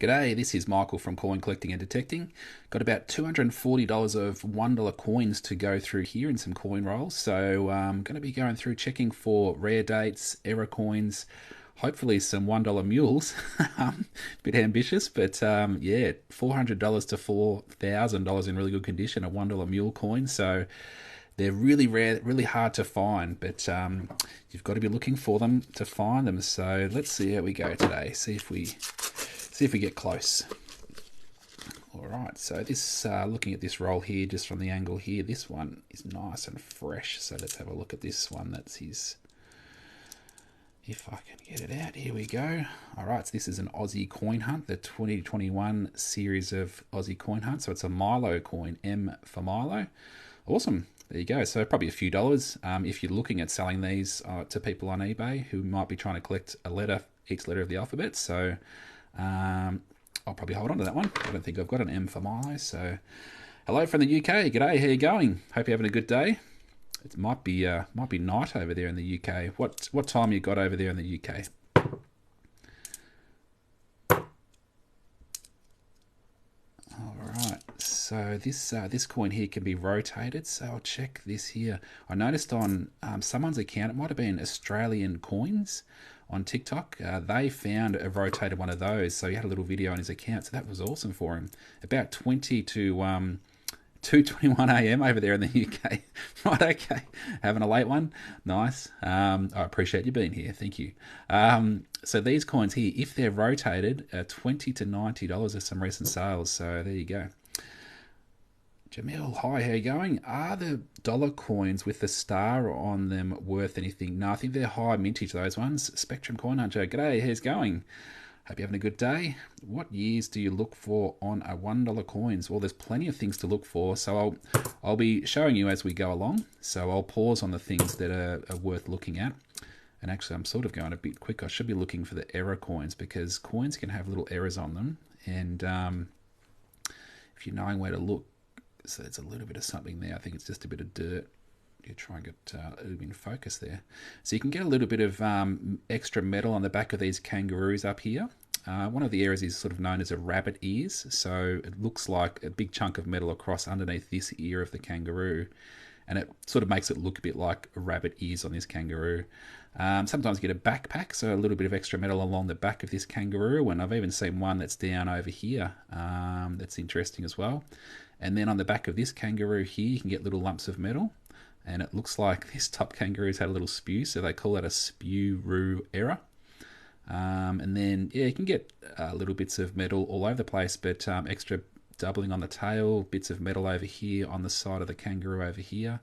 G'day, this is Michael from Coin Collecting and Detecting. Got about $240 of $1 coins to go through here in some coin rolls. So I'm going to be going through checking for rare dates, error coins, hopefully some $1 mules. Bit ambitious, but yeah, $400 to $4,000 in really good condition, a $1 mule coin. So they're really rare, really hard to find, but you've got to be looking for them to find them. So let's see how we go today. See if we get close. All right, so this looking at this roll here, just from the angle here, this one is nice and fresh. So let's have a look at this one. That's his. If I can get it out, here we go. All right, so this is an Aussie coin hunt, the 2021 series of Aussie coin hunt. So it's a Milo coin, M for Milo. Awesome. There you go. So probably a few dollars if you're looking at selling these to people on eBay who might be trying to collect a letter, each letter of the alphabet. So I'll probably hold on to that one. I don't think I've got an M for Milo. So hello from the UK. G'day. How you going? Hope you're having a good day. It might be night over there in the UK. What time you got over there in the UK? So this coin here can be rotated. So I'll check this here. I noticed on someone's account, it might have been Australian Coins on TikTok. They found a rotated one of those. So he had a little video on his account. So that was awesome for him. About 20 to 2:21 a.m. over there in the UK. Right, okay. Having a late one. Nice. I appreciate you being here. Thank you. So these coins here, if they're rotated, $20 to $90 are some recent sales. So there you go. Jamil, hi, how you going? Are the dollar coins with the star on them worth anything? No, I think they're high mintage, those ones. Spectrum Coin Hunter, g'day, how's it going? Hope you're having a good day. What years do you look for on a $1 coins? Well, there's plenty of things to look for, so I'll be showing you as we go along. So I'll pause on the things that are worth looking at. And actually, I'm sort of going a bit quick. I should be looking for the error coins because coins can have little errors on them. And if you're knowing where to look, so it's a little bit of something there. I think it's just a bit of dirt. You try and get a little bit in focus there. So you can get a little bit of extra metal on the back of these kangaroos up here. One of the areas is sort of known as a rabbit ears. So it looks like a big chunk of metal across underneath this ear of the kangaroo. And it sort of makes it look a bit like a rabbit ears on this kangaroo. Sometimes you get a backpack, so a little bit of extra metal along the back of this kangaroo. And I've even seen one that's down over here. That's interesting as well. And then on the back of this kangaroo here, you can get little lumps of metal. And it looks like this top kangaroo's had a little spew, so they call that a spew-roo error. And then, yeah, you can get little bits of metal all over the place, but extra doubling on the tail, bits of metal over here on the side of the kangaroo over here.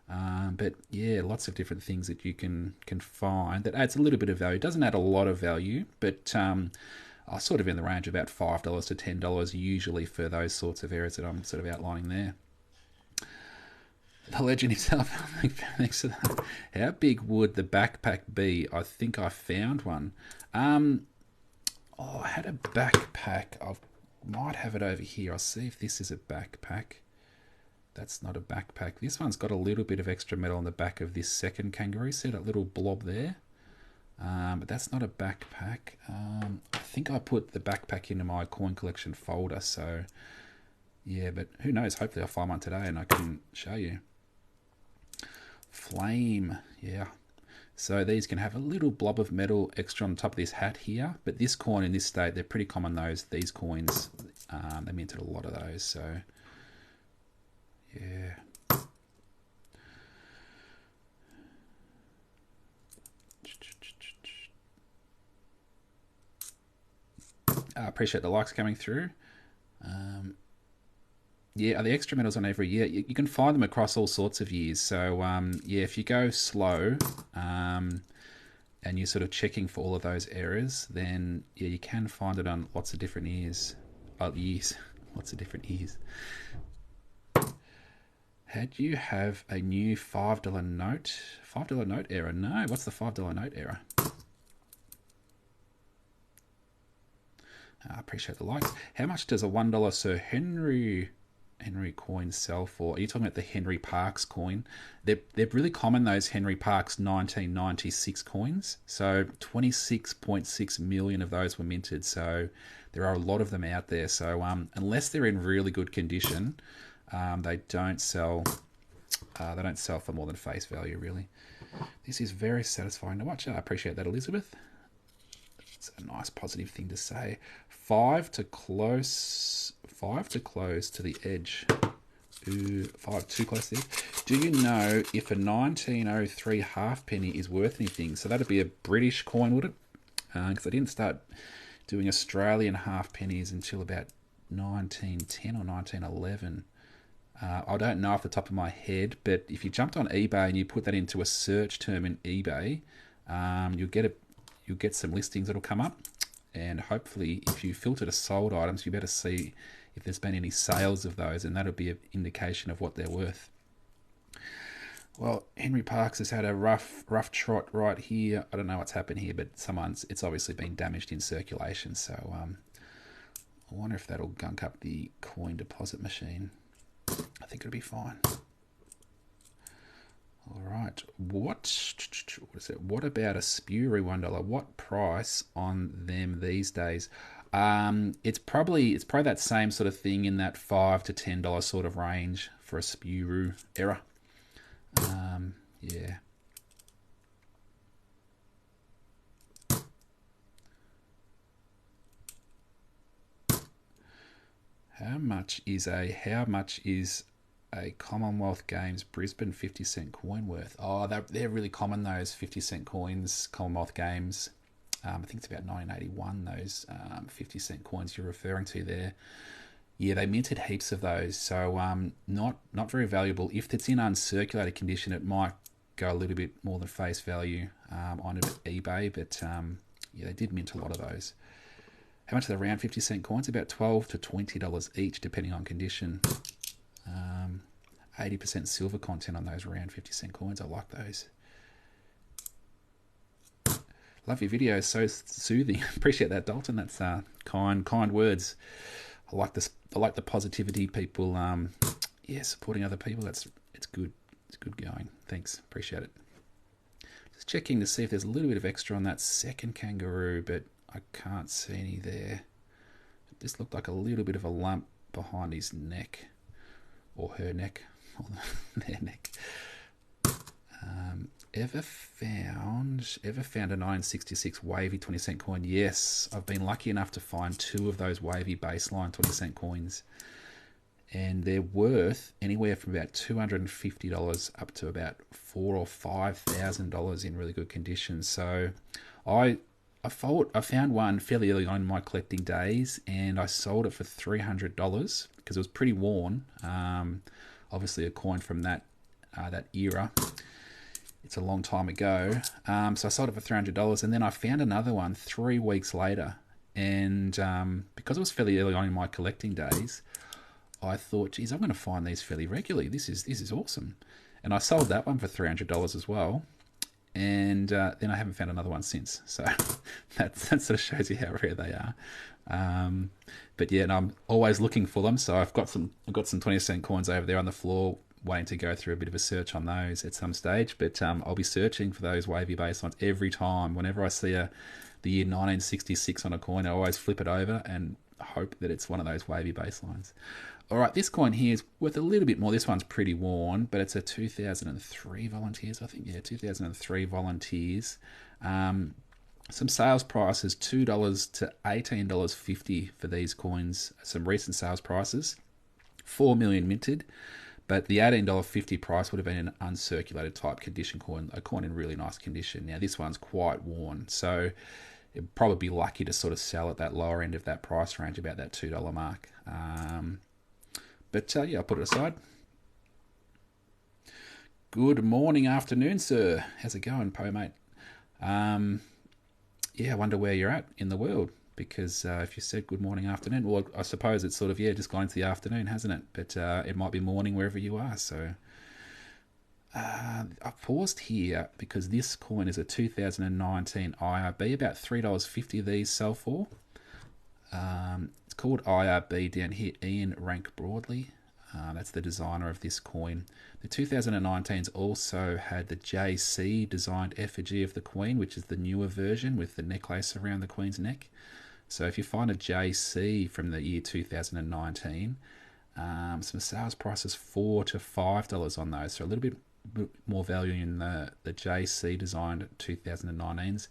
But yeah, lots of different things that you can find that adds a little bit of value. It doesn't add a lot of value, but sort of in the range of about $5 to $10 usually for those sorts of areas that I'm sort of outlining there. The legend himself, thanks for that. How big would the backpack be? I think I found one. I had a backpack. I might have it over here. I'll see if this is a backpack. That's not a backpack. This one's got a little bit of extra metal on the back of this second kangaroo. See that little blob there? But that's not a backpack. I think I put the backpack into my coin collection folder. So, yeah, but who knows? Hopefully I'll find one today and I can show you. Flame, yeah. So these can have a little blob of metal extra on top of this hat here. But this coin in this state, they're pretty common, these coins. They minted a lot of those. So, yeah. I appreciate the likes coming through. Yeah, the extra metals on every year, you can find them across all sorts of years. So, yeah, if you go slow and you're sort of checking for all of those errors, then, yeah, you can find it on lots of different years. Lots of different years. Had you have a new $5 note? $5 note error? No, what's the $5 note error? I appreciate the likes. How much does a $1 Sir Henry Henry coins sell for? Are you talking about the Henry Parkes coin? They're really common, those Henry Parkes 1996 coins. So 26.6 million of those were minted. So there are a lot of them out there. So unless they're in really good condition, they don't sell. They don't sell for more than face value, really. This is very satisfying to watch. I appreciate that, Elizabeth. It's a nice positive thing to say. 5 to close to the edge. Ooh, 5 too close to the edge. Do you know if a 1903 halfpenny is worth anything? So that'd be a British coin, would it? Because I didn't start doing Australian halfpennies until about 1910 or 1911. I don't know off the top of my head, but if you jumped on eBay and you put that into a search term in eBay, you'll get some listings that'll come up, and hopefully if you filter to sold items, you better see if there's been any sales of those, and that'll be an indication of what they're worth. Well, Henry Parkes has had a rough trot right here. I don't know what's happened here, but it's obviously been damaged in circulation, so I wonder if that'll gunk up the coin deposit machine. I think it'll be fine. All right. What is it? What about a Spury $1? What price on them these days? It's probably that same sort of thing in that $5 to $10 sort of range for a Spury error. Yeah. How much is a Commonwealth Games Brisbane 50-cent coin worth? Oh, they're really common, those 50-cent coins, Commonwealth Games. I think it's about 1981, those 50-cent coins you're referring to there. Yeah, they minted heaps of those, so not very valuable. If it's in uncirculated condition, it might go a little bit more than face value on eBay, but yeah, they did mint a lot of those. How much are the round 50-cent coins? About $12 to $20 each, depending on condition. 80% silver content on those round 50-cent coins. I like those. Love your videos, so soothing. Appreciate that, Dalton. That's kind words. I like this. I like the positivity, people. Yeah, supporting other people. It's good. It's good going. Thanks. Appreciate it. Just checking to see if there's a little bit of extra on that second kangaroo, but I can't see any there. This looked like a little bit of a lump behind his neck, or her neck, or their neck. Ever found a 1966 wavy 20-cent coin? Yes, I've been lucky enough to find 2 of those wavy baseline 20-cent coins, and they're worth anywhere from about $250 up to about $4,000 or $5,000 in really good condition. So I found one fairly early on in my collecting days, and I sold it for $300 because it was pretty worn. Obviously, a coin from that era. It's a long time ago. So I sold it for $300, and then I found another one 3 weeks later. And because it was fairly early on in my collecting days, I thought, geez, I'm going to find these fairly regularly. This is awesome. And I sold that one for $300 as well. And then I haven't found another one since. So that sort of shows you how rare they are. But yeah, and I'm always looking for them. So I've got some 20-cent coins over there on the floor, waiting to go through a bit of a search on those at some stage. But I'll be searching for those wavy baselines every time. Whenever I see the year 1966 on a coin, I always flip it over and hope that it's one of those wavy baselines. All right, this coin here is worth a little bit more. This one's pretty worn, but it's a 2003 Volunteers, I think. Yeah, 2003 Volunteers. Some sales prices, $2 to $18.50 for these coins. Some recent sales prices, 4 million minted. But the $18.50 price would have been an uncirculated type condition coin, a coin in really nice condition. Now, this one's quite worn, so it'd probably be lucky to sort of sell at that lower end of that price range, about that $2 mark. But yeah, I'll put it aside. Good morning, afternoon, sir. How's it going, Po, mate? Yeah, I wonder where you're at in the world, because if you said good morning, afternoon, well, I suppose it's sort of, yeah, just gone into the afternoon, hasn't it? But it might be morning wherever you are. So I've paused here because this coin is a 2019 IRB, about $3.50 these sell for. It's called IRB down here, Ian Rank Broadley. That's the designer of this coin. The 2019s also had the JC designed effigy of the Queen, which is the newer version with the necklace around the Queen's neck. So if you find a JC from the year 2019, some sales prices $4 to $5 on those, so a little bit more value in the JC designed 2019s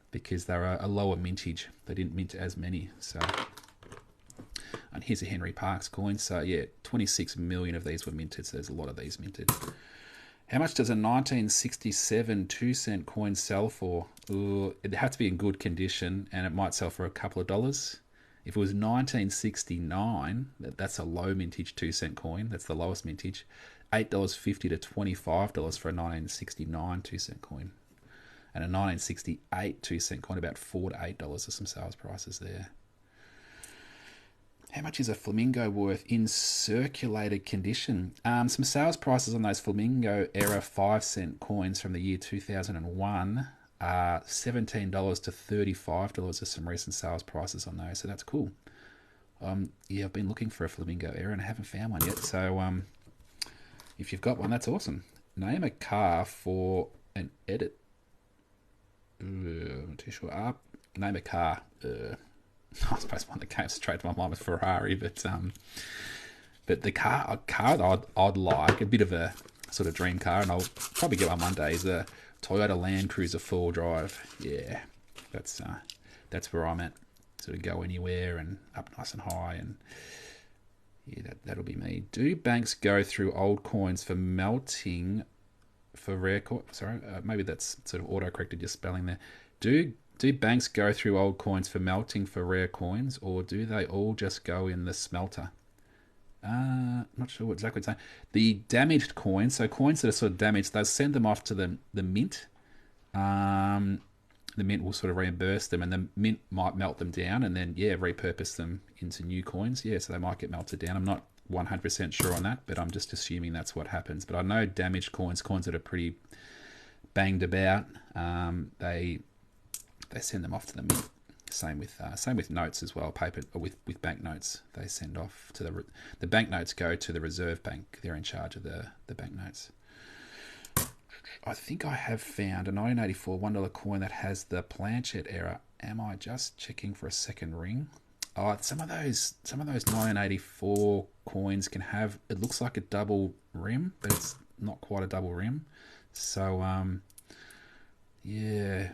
because they're a lower mintage. They didn't mint as many. So, and here's a Henry Parkes coin. So yeah, 26 million of these were minted. So there's a lot of these minted. How much does a 1967 2-cent coin sell for? Ooh, it had to be in good condition, and it might sell for a couple of dollars. If it was 1969, that's a low mintage 2-cent coin. That's the lowest mintage. $8.50 to $25 for a 1969 2-cent coin. And a 1968 2-cent coin, about $4 to $8 are some sales prices there. How much is a Flamingo worth in circulated condition? Some sales prices on those Flamingo era 5-cent coins from the year 2001 are $17 to $35 are some recent sales prices on those. So that's cool. Yeah, I've been looking for a Flamingo era and I haven't found one yet. So if you've got one, that's awesome. Name a car for an edit. I'm not too sure. Name a car. I suppose one that came straight to my mind was Ferrari, but the car I'd like, a bit of a sort of dream car, and I'll probably get one day, is a Toyota Land Cruiser 4-drive. Yeah, that's where I'm at. Sort of go anywhere and up nice and high, and yeah, that'll be me. Do banks go through old coins for melting for rare coins? Sorry, maybe that's sort of auto-corrected your spelling there. Do banks go through old coins for melting for rare coins, or do they all just go in the smelter? Not sure what exactly it's saying. The damaged coins, so coins that are sort of damaged, they'll send them off to the mint. The mint will sort of reimburse them, and the mint might melt them down and then, yeah, repurpose them into new coins. Yeah, so they might get melted down. I'm not 100% sure on that, but I'm just assuming that's what happens. But I know damaged coins that are pretty banged about, they send them off to the mint. Same with notes as well. Paper with banknotes, they send off to the banknotes go to the Reserve Bank. They're in charge of the banknotes. I think I have found a 1984 $1 coin that has the planchet error. Am I just checking for a second ring? Oh, some of those 1984 coins can have, it looks like a double rim, but it's not quite a double rim. So yeah,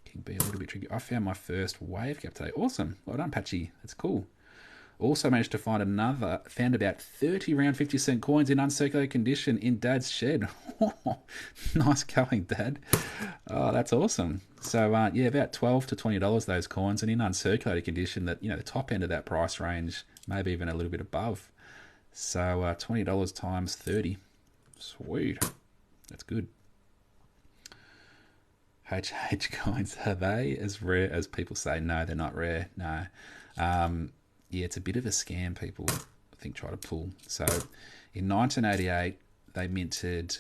can be a little bit tricky. I found my first wave cap today. Awesome. Well done, Patchy. That's cool. Also managed to found about 30 round 50-cent coins in uncirculated condition in Dad's shed. Nice going, Dad. Oh, that's awesome. So, yeah, about $12 to $20 those coins, and in uncirculated condition, that, you know, the top end of that price range, maybe even a little bit above. So, $20 times 30. Sweet. That's good. HH coins, are they as rare as people say? No, they're not rare. No. Yeah, it's a bit of a scam people, I think, try to pull. So in 1988, they minted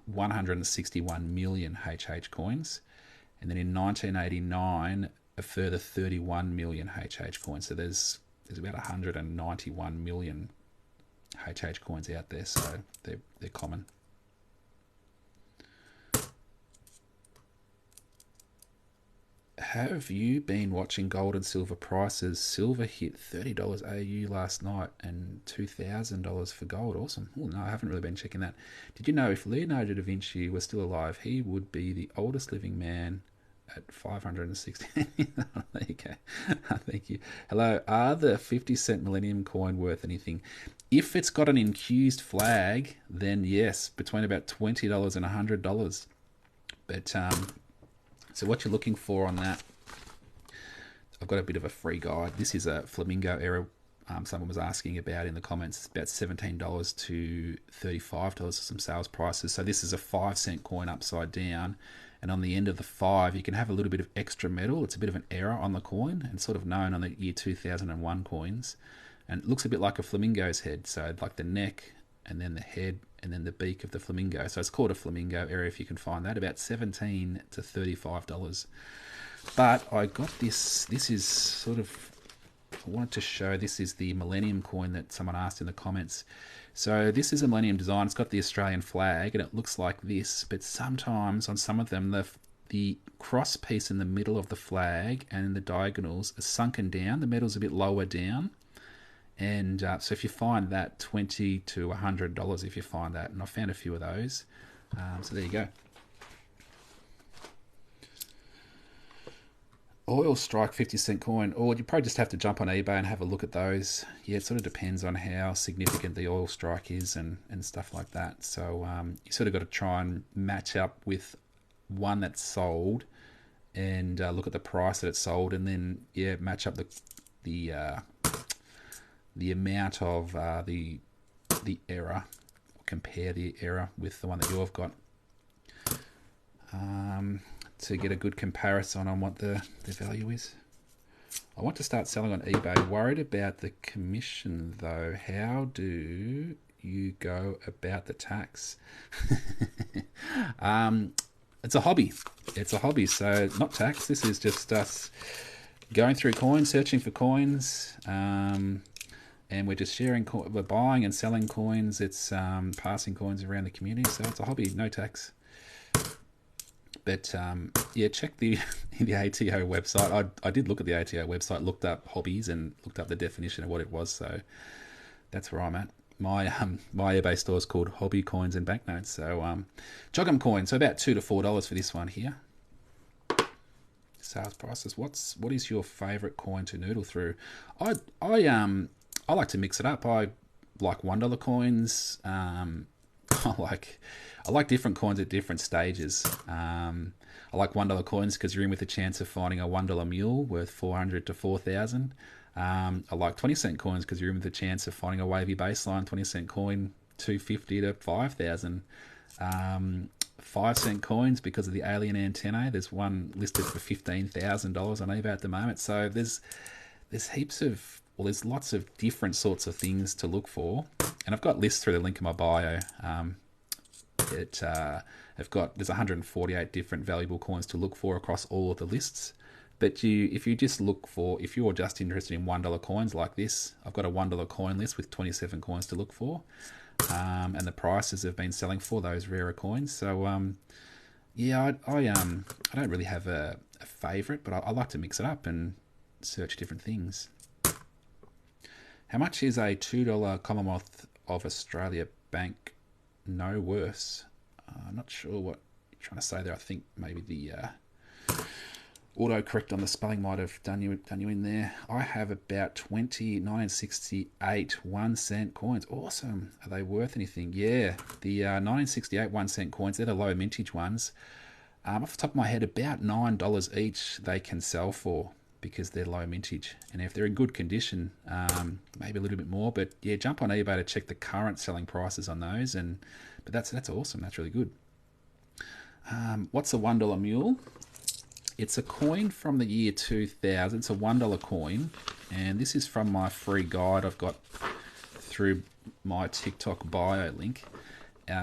161 million HH coins. And then in 1989, a further 31 million HH coins. So there's about 191 million HH coins out there. So they're common. Have you been watching gold and silver prices? Silver hit $30 AU last night and $2,000 for gold. Awesome. Oh, no, I haven't really been checking that. Did you know if Leonardo da Vinci was still alive, he would be the oldest living man at 560? There you go. Thank you. Hello. Are the 50-cent Millennium Coin worth anything? If it's got an infused flag, then yes, between about $20 and $100. But so what you're looking for on that, I've got a bit of a free guide. This is a Flamingo era. Someone was asking about in the comments. It's about $17 to $35 for some sales prices. So this is a 5-cent coin upside down. And on the end of the 5, you can have a little bit of extra metal. It's a bit of an error on the coin and sort of known on the year 2001 coins. And it looks a bit like a flamingo's head. So like the neck and then the head and then the beak of the flamingo. So it's called a Flamingo error if you can find that. About $17 to $35. But I got this. This is sort of I wanted to show, this is the Millennium Coin that someone asked in the comments. So this is a Millennium design. It's got the Australian flag and it looks like this, but sometimes on some of them the cross piece in the middle of the flag and the diagonals are sunken down. The metal's a bit lower down. And so if you find that, $20 to $100 if you find that. And I found a few of those. So there you go. Oil strike 50-cent coin. Or you probably just have to jump on eBay and have a look at those. Yeah, it sort of depends on how significant the oil strike is and stuff like that. So you sort of got to try and match up with one that's sold and look at the price that it's sold, and then yeah, match up the amount of the error, compare the error with the one that you've got, to get a good comparison on what the value is. I want to start selling on eBay. Worried about the commission though. How do you go about the tax? It's a hobby. It's a hobby, so not tax. This is just us going through coins, searching for coins, and we're just sharing. We're buying and selling coins. It's passing coins around the community, so it's a hobby, no tax. But yeah, check the ATO website. I did look at the ATO website, looked up hobbies, and looked up the definition of what it was. So that's where I'm at. My eBay store is called Hobby Coins and Banknotes. So Joggum coin, so about $2 to $4 for this one here. Sales prices. What is your favourite coin to noodle through? I like to mix it up. I like $1 coins. I like different coins at different stages. I like $1 coins because you're in with a chance of finding a $1 mule worth 400 to 4,000. I like 20-cent coins because you're in with a chance of finding a wavy baseline 20-cent coin 250 to 5,000. 5-cent coins because of the alien antennae. There's one listed for $15,000 on eBay at the moment. So there's heaps of, well, there's lots of different sorts of things to look for, and I've got lists through the link in my bio. There's 148 different valuable coins to look for across all of the lists. But if you're just interested in $1 coins like this, I've got a $1 coin list with 27 coins to look for, and the prices have been selling for those rarer coins. So yeah, I don't really have a favourite, but I like to mix it up and search different things. How much is a $2 Commonwealth of Australia bank? No worse. I'm not sure what you're trying to say there. I think maybe the autocorrect on the spelling might have done you in there. I have about 20 1968 1-cent coins. Awesome. Are they worth anything? Yeah, the 1968 1-cent coins, they're the low mintage ones. Off the top of my head, about $9 each they can sell for because they're low mintage. And if they're in good condition, maybe a little bit more. But yeah, jump on eBay to check the current selling prices on those. But that's awesome. That's really good. What's a $1 mule? It's a coin from the year 2000. It's a $1 coin, and this is from my free guide I've got through my TikTok bio link.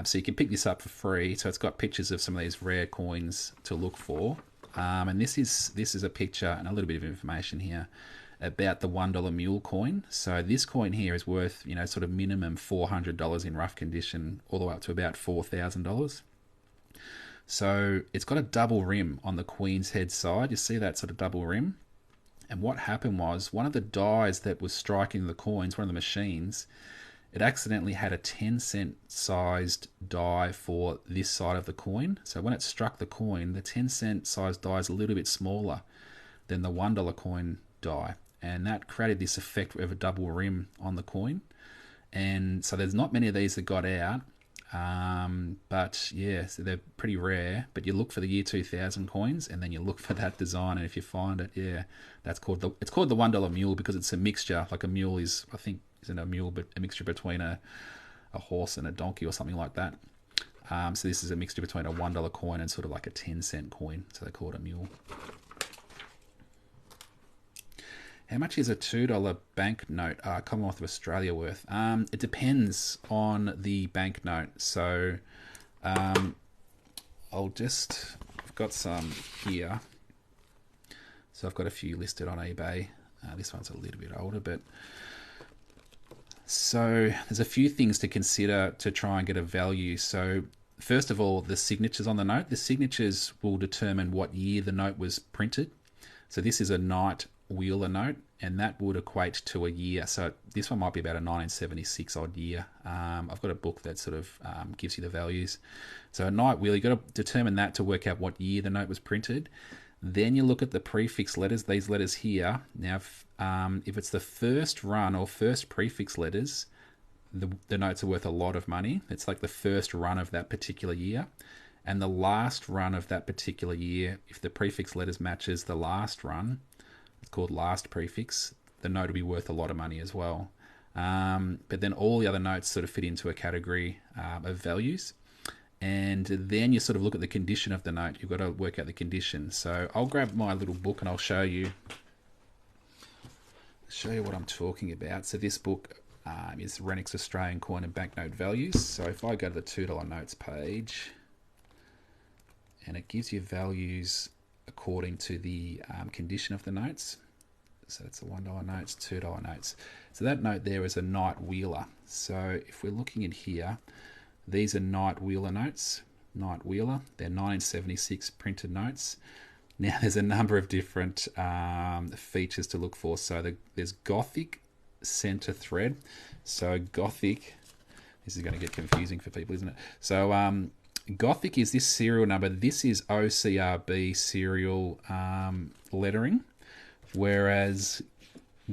So you can pick this up for free. So it's got pictures of some of these rare coins to look for, and this is a picture and a little bit of information here about the $1 mule coin. So this coin here is worth, sort of minimum $400 in rough condition, all the way up to about $4,000. So it's got a double rim on the Queen's Head side. You see that sort of double rim? And what happened was, one of the dies that was striking the coins, one of the machines, it accidentally had a 10-cent sized die for this side of the coin. So when it struck the coin, the 10-cent sized die is a little bit smaller than the $1 coin die. And that created this effect of a double rim on the coin. And so there's not many of these that got out. But yeah, so they're pretty rare. But you look for the year 2000 coins, and then you look for that design, and if you find it, yeah, it's called the $1 mule because it's a mixture. Like a mule isn't a mule, but a mixture between a horse and a donkey or something like that. So this is a mixture between a $1 coin and sort of like a 10-cent coin, so they call it a mule. How much is a $2 banknote, Commonwealth of Australia worth? It depends on the banknote. So I've got some here. So I've got a few listed on eBay. This one's a little bit older, but so there's a few things to consider to try and get a value. So first of all, the signatures on the note. The signatures will determine what year the note was printed. So this is a Knight Wheeler note, and that would equate to a year. So this one might be about a 1976 odd year. I've got a book that sort of gives you the values. So a Knight Wheeler, you've got to determine that to work out what year the note was printed. Then you look at the prefix letters, these letters here. Now, if it's the first run or first prefix letters, the notes are worth a lot of money. It's like the first run of that particular year. And the last run of that particular year, if the prefix letters matches the last run, it's called last prefix, the note will be worth a lot of money as well. But then all the other notes sort of fit into a category of values. And then you sort of look at the condition of the note. You've got to work out the condition. So I'll grab my little book and I'll show you what I'm talking about. So this book is Renwick's Australian Coin and Banknote Values. So if I go to the $2 notes page, and it gives you values according to the condition of the notes. So it's the $1 notes, $2 notes. So that note there is a Knight Wheeler. So if we're looking in here, these are Knight Wheeler notes. Knight Wheeler, they're 1976 printed notes. Now there's a number of different features to look for. So there's Gothic center thread. So Gothic, this is going to get confusing for people, isn't it? So Gothic is this serial number. This is OCRB serial lettering, whereas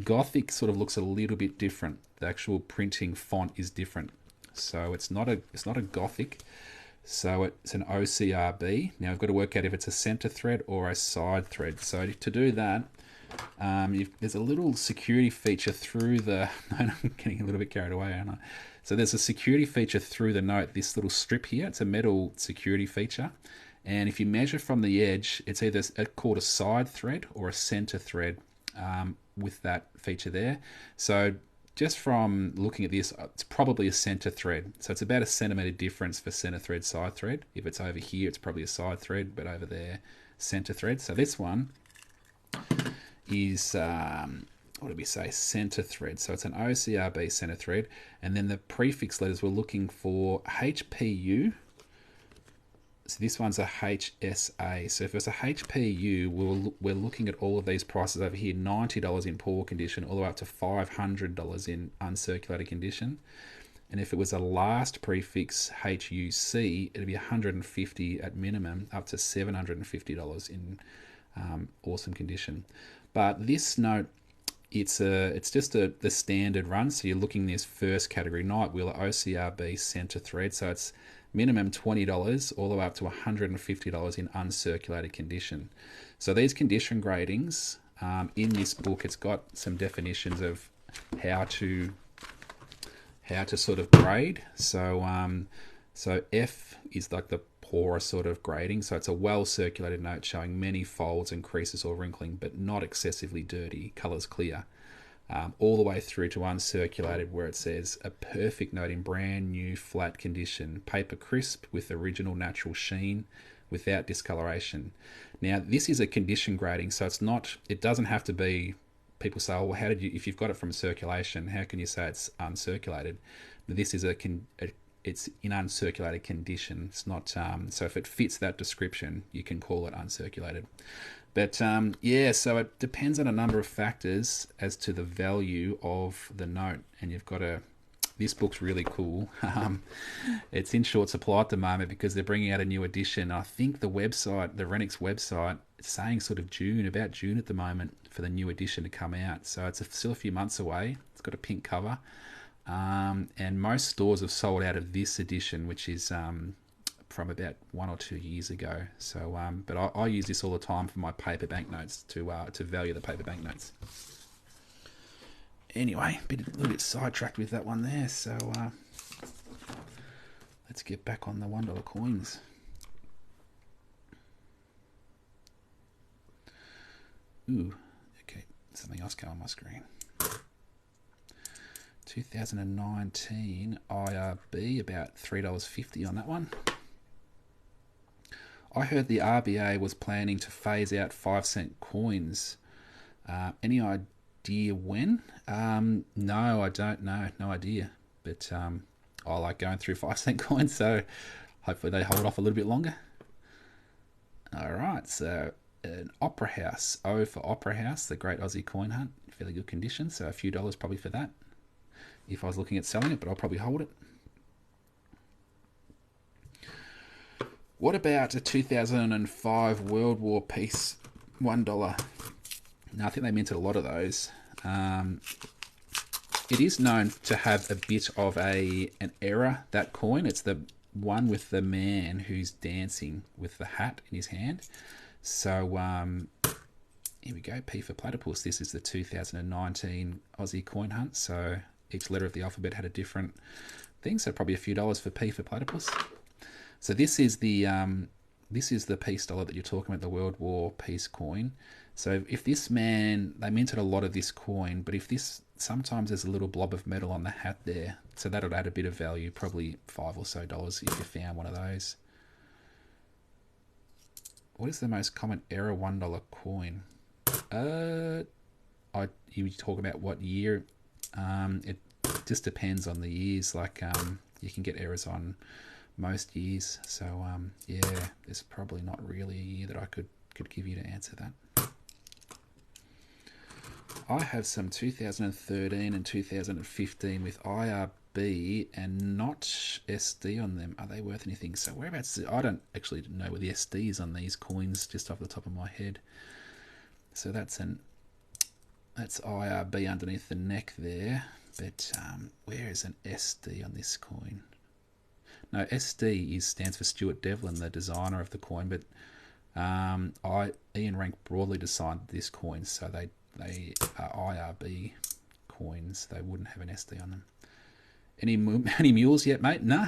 Gothic sort of looks a little bit different. The actual printing font is different. So it's not a Gothic. So it's an OCRB. Now I've got to work out if it's a center thread or a side thread. So to do that, there's a little security feature through the... I'm getting a little bit carried away, aren't I? So there's a security feature through the note, this little strip here. It's a metal security feature. And if you measure from the edge, it's either called a side thread or a center thread with that feature there. So just from looking at this, it's probably a center thread. So it's about a centimetre difference for center thread, side thread. If it's over here, it's probably a side thread, but over there, center thread. So this one is, what did we say, center thread. So it's an OCRB center thread. And then the prefix letters, we're looking for HPU. So this one's a HSA. So if it's a HPU, we're looking at all of these prices over here, $90 in poor condition, all the way up to $500 in uncirculated condition. And if it was a last prefix HUC, it'd be $150 at minimum, up to $750 in awesome condition. But this note, it's just the standard run. So you're looking this first category, Knight Wheeler OCRB center thread. So it's minimum $20 all the way up to $150 in uncirculated condition. So these condition gradings, in this book, it's got some definitions of how to sort of grade. So so F is like the poorer sort of grading. So it's a well circulated note showing many folds and creases or wrinkling, but not excessively dirty, colours clear. All the way through to uncirculated, where it says a perfect note in brand new flat condition, paper crisp with original natural sheen without discoloration. Now this is a condition grading, so it doesn't have to be. People say, oh, well, if you've got it from circulation, how can you say it's uncirculated? This is it's in uncirculated condition. It's not, so if it fits that description, you can call it uncirculated. But yeah, so it depends on a number of factors as to the value of the note. And you've got this book's really cool. It's in short supply at the moment because they're bringing out a new edition. I think the website, the Renwick's website, it's saying sort of about June at the moment for the new edition to come out. So it's still a few months away. It's got a pink cover. And most stores have sold out of this edition, which is from about 1 or 2 years ago. So, but I use this all the time for my paper banknotes to value the paper banknotes. Anyway, a little bit sidetracked with that one there. So let's get back on the $1 coins. Ooh, okay, something else came on my screen. 2019 IRB, about $3.50 on that one. I heard the RBA was planning to phase out 5-cent coins. Any idea idea when. No, I don't know. No idea. But I like going through 5 cent coins, so hopefully they hold off a little bit longer. All right, so an Opera House. O for Opera House, the Great Aussie Coin Hunt. Fairly good condition, so a few dollars probably for that. If I was looking at selling it, but I'll probably hold it. What about a 2005 World War piece? $1. Now, I think they minted a lot of those. It is known to have a bit of an error, that coin. It's the one with the man who's dancing with the hat in his hand. So here we go, P for Platypus. This is the 2019 Aussie Coin Hunt. So each letter of the alphabet had a different thing. So probably a few dollars for P for Platypus. So this is the peace dollar that you're talking about, the World War peace coin. So if this man, they minted a lot of this coin, but if this, sometimes there's a little blob of metal on the hat there, so that'll add a bit of value, probably $5 or so if you found one of those. What is the most common error $1 coin? You talk about what year? It just depends on the years. Like you can get errors on most years. So yeah, there's probably not really a year that I could give you to answer that. I have some 2013 and 2015 with IRB and not SD on them. Are they worth anything? So whereabouts? I don't actually know where the SD is on these coins, just off the top of my head. So that's IRB underneath the neck there. But where is an SD on this coin? No, SD stands for Stuart Devlin, the designer of the coin. But Ian Rank broadly designed this coin, so they are IRB coins. They wouldn't have an SD on them. Any mules yet, mate? No,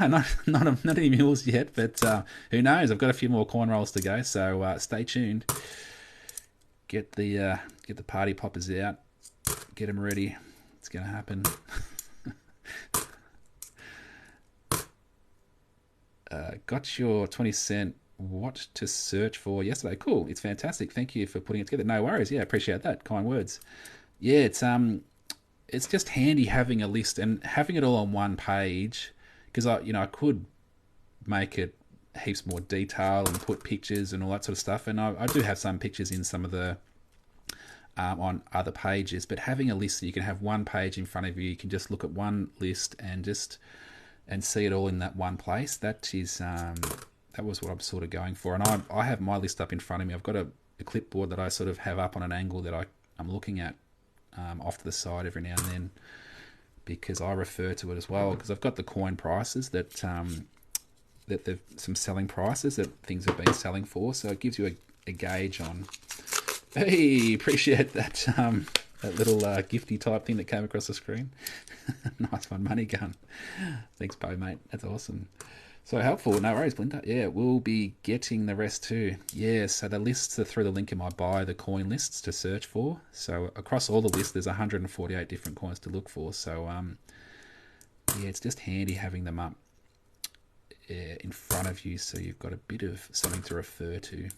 not any mules yet. But who knows? I've got a few more coin rolls to go, so stay tuned. Get the party poppers out. Get them ready. It's going to happen. Got your 20 cent what to search for yesterday. Cool. It's fantastic. Thank you for putting it together. No worries. Yeah, appreciate that. Kind words. Yeah, it's just handy having a list and having it all on one page, because I could make it heaps more detail and put pictures and all that sort of stuff. And I do have some pictures in some of the on other pages, but having a list that you can have one page in front of you, you can just look at one list and see it all in that one place. That was what I'm sort of going for. And I have my list up in front of me. I've got a clipboard that I sort of have up on an angle that I'm looking at off to the side every now and then, because I refer to it as well, because I've got the coin prices that there's some selling prices that things have been selling for, so it gives you a gauge on. Hey, appreciate that that little gifty type thing that came across the screen. Nice one, money gun. Thanks, Bo, mate. That's awesome. So helpful. No worries, Blinda. Yeah, we'll be getting the rest too. Yeah, so the lists are through the link in my bio, the coin lists to search for. So across all the lists, there's 148 different coins to look for. So yeah, it's just handy having them up in front of you, so you've got a bit of something to refer to.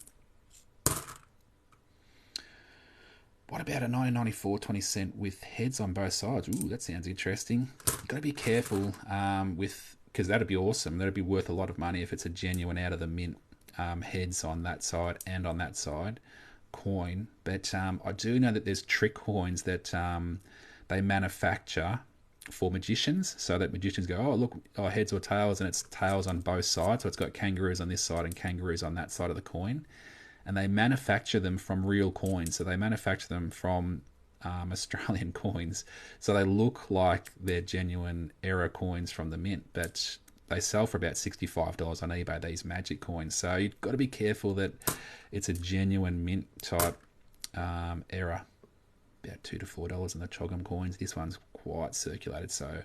What about a 1994 20 cent with heads on both sides? Ooh, that sounds interesting. You've got to be careful because that'd be awesome. That'd be worth a lot of money if it's a genuine out of the mint heads on that side and on that side coin. But I do know that there's trick coins that they manufacture for magicians, so that magicians go, oh look, heads or tails, and it's tails on both sides. So it's got kangaroos on this side and kangaroos on that side of the coin. And they manufacture them from real coins. So they manufacture them from Australian coins. So they look like they're genuine error coins from the mint, but they sell for about $65 on eBay, these magic coins. So you've got to be careful that it's a genuine mint type error. About $2 to $4 in the Choggum coins. This one's quite circulated, so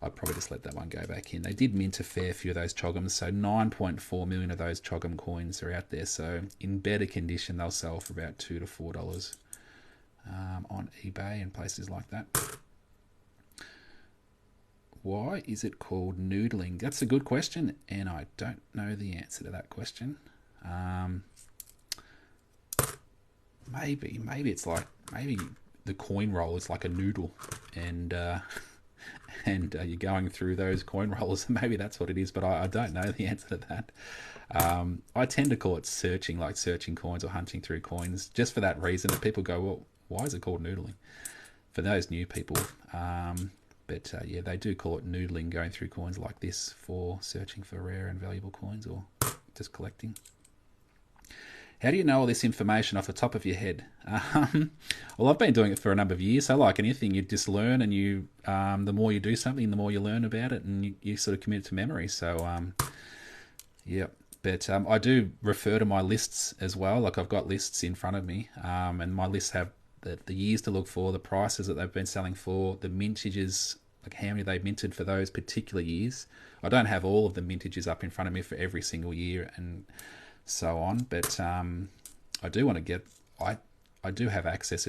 I'd probably just let that one go back in. They did mint a fair few of those Choggums, so 9.4 million of those Choggum coins are out there. So in better condition, they'll sell for about $2 to $4 on eBay and places like that. Why is it called noodling? That's a good question, and I don't know the answer to that question. Maybe it's like, maybe the coin roll is like a noodle, and you're going through those coin rolls. Maybe that's what it is, but I don't know the answer to that. I tend to call it searching, like searching coins or hunting through coins, just for that reason. That people go, well, why is it called noodling? For those new people, but yeah, they do call it noodling, going through coins like this for searching for rare and valuable coins or just collecting. How do you know all this information off the top of your head? Well, I've been doing it for a number of years. So, like anything, you just learn, and you the more you do something, the more you learn about it, and you sort of commit it to memory. So, yeah. But I do refer to my lists as well. Like I've got lists in front of me, and my lists have the years to look for, the prices that they've been selling for, the mintages, like how many they've minted for those particular years. I don't have all of the mintages up in front of me for every single year and so on, but I do want to get. I do have access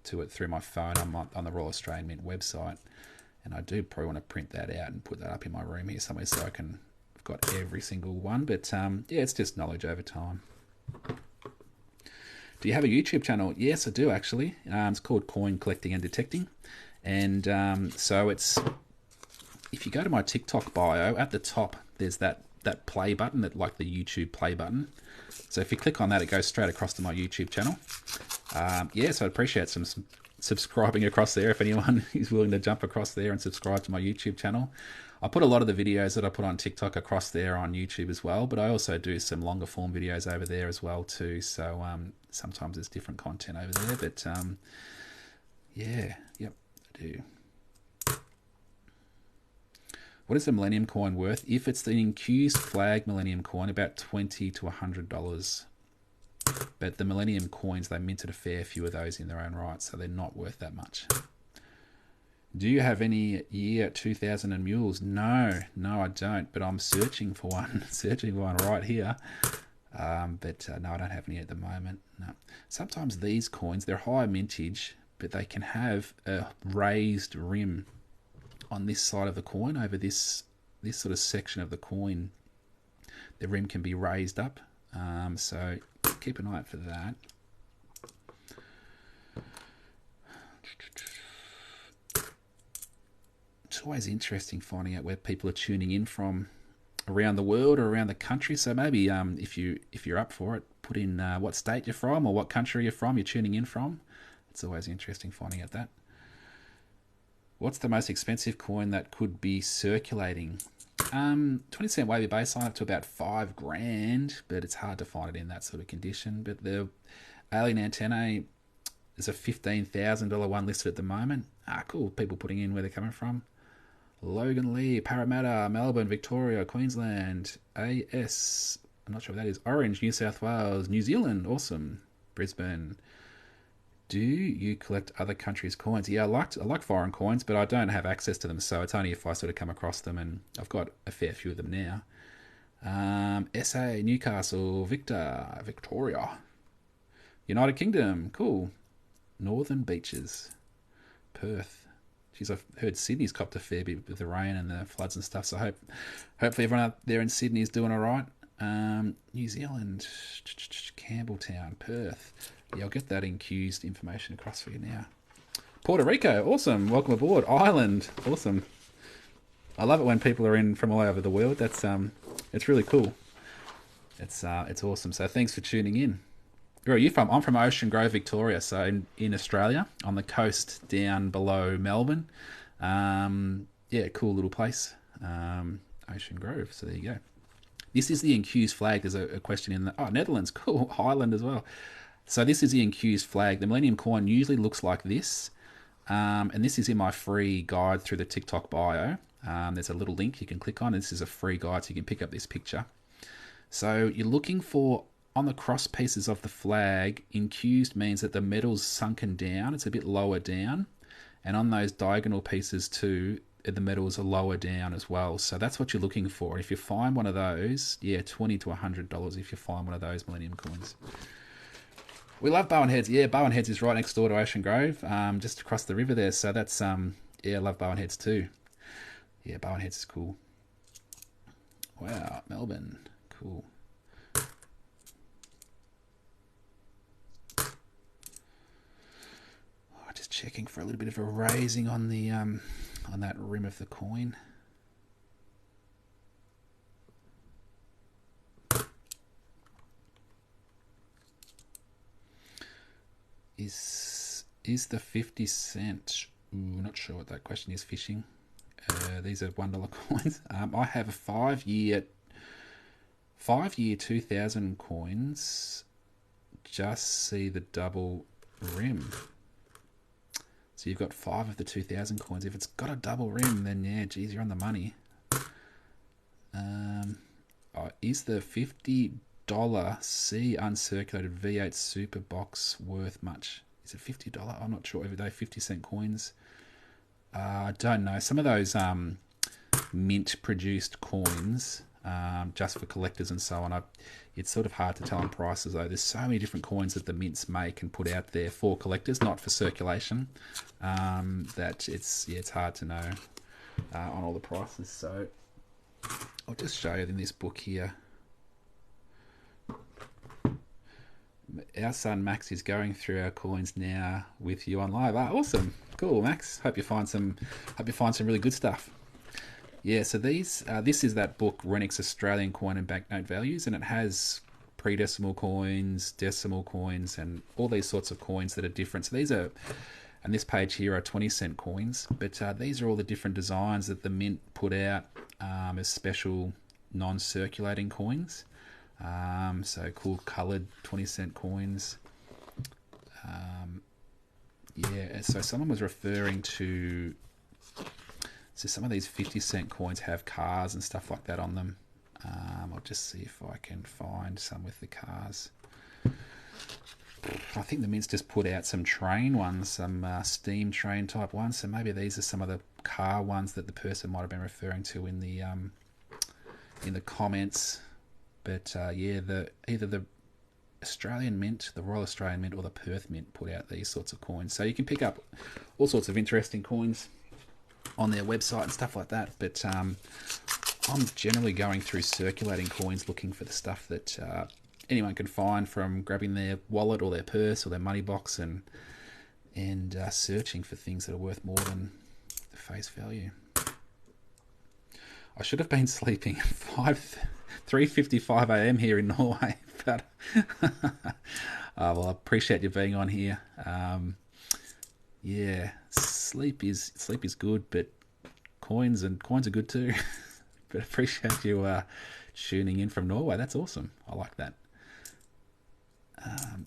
to it through my phone on the Royal Australian Mint website, and I do probably want to print that out and put that up in my room here somewhere so I can. I've got every single one, but yeah, it's just knowledge over time. Do you have a YouTube channel? Yes, I do actually. It's called Coin Collecting and Detecting, and so it's. If you go to my TikTok bio, at the top there's that play button, that like the YouTube play button. So if you click on that, it goes straight across to my YouTube channel. Yeah, so I'd appreciate some subscribing across there if anyone is willing to jump across there and subscribe to my YouTube channel. I put a lot of the videos that I put on TikTok across there on YouTube as well, but I also do some longer form videos over there as well too. So sometimes there's different content over there, but yeah, yep, I do. What is the Millennium Coin worth? If it's the infused flag Millennium Coin, about $20 to $100. But the Millennium Coins, they minted a fair few of those in their own right, so they're not worth that much. Do you have any year 2000 and mules? No, I don't, but I'm searching for one. Searching for one right here. But no, I don't have any at the moment. No. Sometimes these coins, they're high mintage, but they can have a raised rim on this side of the coin, over this sort of section of the coin. The rim can be raised up, so keep an eye out for that. It's always interesting finding out where people are tuning in from around the world or around the country. So maybe if you're up for it, put in what state you're from or what country you're tuning in from. It's always interesting finding out that. What's the most expensive coin that could be circulating? 20-cent wavy baseline up to about $5,000, but it's hard to find it in that sort of condition. But the alien antennae is a $15,000 one listed at the moment. Cool. People putting in where they're coming from. Logan Lee, Parramatta, Melbourne, Victoria, Queensland, AS. I'm not sure what that is. Orange, New South Wales, New Zealand. Awesome. Brisbane. Do you collect other countries' coins? Yeah, I like foreign coins, but I don't have access to them, so it's only if I sort of come across them, and I've got a fair few of them now. SA, Newcastle, Victoria, United Kingdom, cool. Northern Beaches, Perth. Jeez, I've heard Sydney's copped a fair bit with the rain and the floods and stuff, so hopefully everyone out there in Sydney is doing all right. New Zealand, Campbelltown, Perth. Yeah, I'll get that infused information across for you now. Puerto Rico, awesome. Welcome aboard. Ireland, awesome. I love it when people are in from all over the world. That's it's really cool. It's awesome. So thanks for tuning in. Where are you from? I'm from Ocean Grove, Victoria. So in Australia, on the coast down below Melbourne. Yeah, cool little place. Ocean Grove. So there you go. This is the infused flag. There's a question in the Netherlands. Cool. Highland as well. So this is the infused flag. The Millennium Coin usually looks like this. And this is in my free guide through the TikTok bio. There's a little link you can click on. This is a free guide, so you can pick up this picture. So you're looking for, on the cross pieces of the flag, infused means that the metal's sunken down. It's a bit lower down. And on those diagonal pieces too, the metals are lower down as well. So that's what you're looking for. If you find one of those, yeah, $20 to $100 if you find one of those Millennium Coins. We love Bowen Heads. Yeah, Bowen Heads is right next door to Ocean Grove, just across the river there. So that's, yeah, I love Bowen Heads too. Yeah, Bowen Heads is cool. Wow, Melbourne. Cool. Just checking for a little bit of erasing on the on that rim of the coin. Is the 50 cent? Ooh, not sure what that question is. Fishing. These are $1 coins. I have a 5-year 2000 coins. Just see the double rim. So you've got 5 of the 2000 coins. If it's got a double rim, then yeah, geez, you're on the money. Is the $50 C uncirculated V8 super box worth much? Is it $50? I'm not sure. Every day 50-cent coins. I don't know. Some of those mint produced coins, just for collectors and so on, it's sort of hard to tell on prices though. There's so many different coins that the mints make and put out there for collectors, not for circulation, that it's hard to know on all the prices. So I'll just show you in this book here. Our son Max is going through our coins now with you on live. Awesome, cool, Max. Hope you find some really good stuff. Yeah, so this is that book, Rennick's Australian Coin and Banknote Values, and it has pre-decimal coins, decimal coins, and all these sorts of coins that are different. So these are, and this page here are 20-cent coins, but these are all the different designs that the mint put out as special non-circulating coins. So cool coloured 20-cent coins. Yeah, so someone was referring to, so some of these 50-cent coins have cars and stuff like that on them. I'll just see if I can find some with the cars. I think the mint's just put out some train ones, some steam train type ones, so maybe these are some of the car ones that the person might have been referring to in the comments. But yeah, either the Australian Mint, the Royal Australian Mint, or the Perth Mint put out these sorts of coins. So you can pick up all sorts of interesting coins on their website and stuff like that. But I'm generally going through circulating coins, looking for the stuff that anyone can find, from grabbing their wallet or their purse or their money box and searching for things that are worth more than the face value. I should have been sleeping at 3:55 a.m. here in Norway, but well, I appreciate you being on here. Yeah, sleep is good, but coins are good too. But I appreciate you tuning in from Norway. That's awesome. I like that.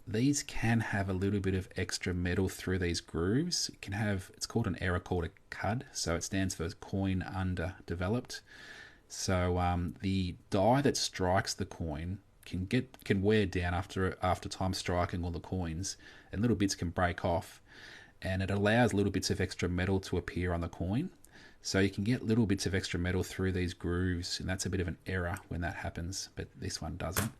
These can have a little bit of extra metal through these grooves. It's called an error called a CUD, so it stands for coin underdeveloped. So the die that strikes the coin can wear down after time striking all the coins, and little bits can break off, and it allows little bits of extra metal to appear on the coin. So you can get little bits of extra metal through these grooves, and that's a bit of an error when that happens, but this one doesn't.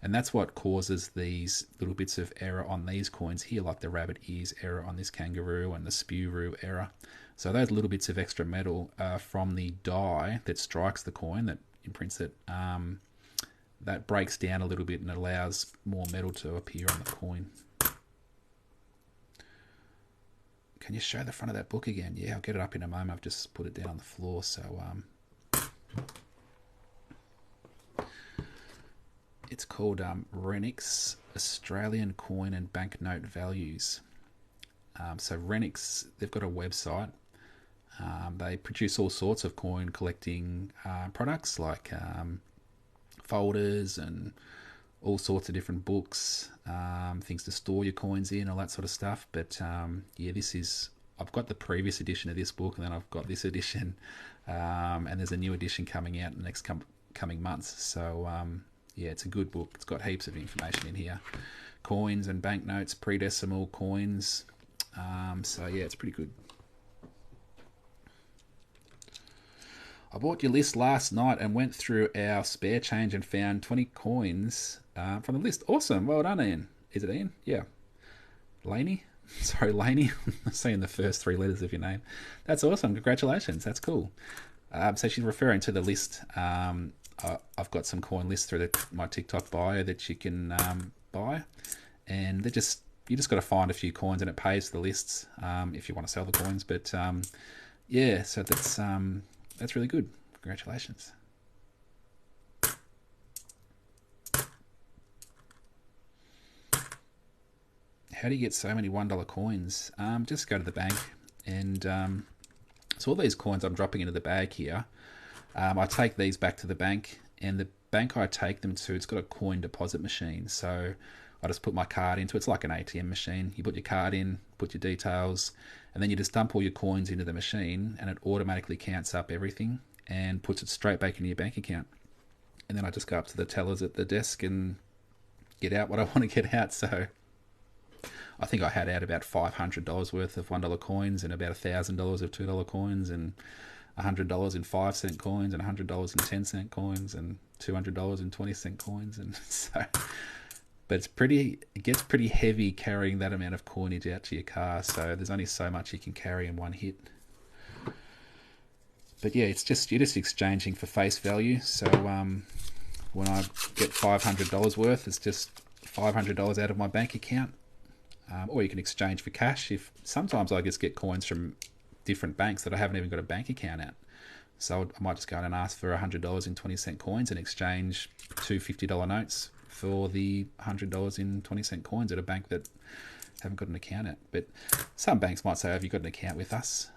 And that's what causes these little bits of error on these coins here, like the rabbit ears error on this kangaroo and the spewroo error. So those little bits of extra metal from the die that strikes the coin, that imprints it, that breaks down a little bit and allows more metal to appear on the coin. Can you show the front of that book again? Yeah, I'll get it up in a moment. I've just put it down on the floor. So it's called Rennick's Australian Coin and Banknote Values. So Rennick's, they've got a website. They produce all sorts of coin collecting products, like folders and all sorts of different books, things to store your coins in, all that sort of stuff. But yeah, I've got the previous edition of this book, and then I've got this edition, and there's a new edition coming out in the next coming months. So yeah, it's a good book. It's got heaps of information in here, coins and banknotes, pre-decimal coins. So yeah, it's pretty good. I bought your list last night and went through our spare change and found 20 coins from the list. Awesome. Well done, Ian. Is it Ian? Yeah. Laney? Sorry, Laney. I'm saying the first 3 letters of your name. That's awesome. Congratulations. That's cool. So she's referring to the list. I've got some coin lists through my TikTok bio that you can buy. And they're just you just got to find a few coins, and it pays for the lists if you want to sell the coins. But yeah, so that's really good. Congratulations. How do you get so many $1 coins? Just go to the bank, and so all these coins I'm dropping into the bag here, I take these back to the bank, and the bank I take them to, it's got a coin deposit machine. So I just put my card into it. It's like an ATM machine. You put your card in, put your details, and then you just dump all your coins into the machine, and it automatically counts up everything and puts it straight back into your bank account. And then I just go up to the tellers at the desk and get out what I want to get out. So I think I had out about $500 worth of $1 coins, and about $1,000 of $2 coins, and $100 in 5-cent coins, and $100 in 10-cent coins, and $200 in 20-cent coins. And so, but it gets pretty heavy carrying that amount of coinage out to your car. So there's only so much you can carry in one hit. But yeah, you're just exchanging for face value. So when I get $500 worth, it's just $500 out of my bank account. Or you can exchange for cash. If sometimes I just get coins from different banks that I haven't even got a bank account at. So I might just go in and ask for $100 in 20-cent coins and exchange two $50 notes for the $100 in 20-cent coins at a bank that haven't got an account at. But some banks might say, have you got an account with us?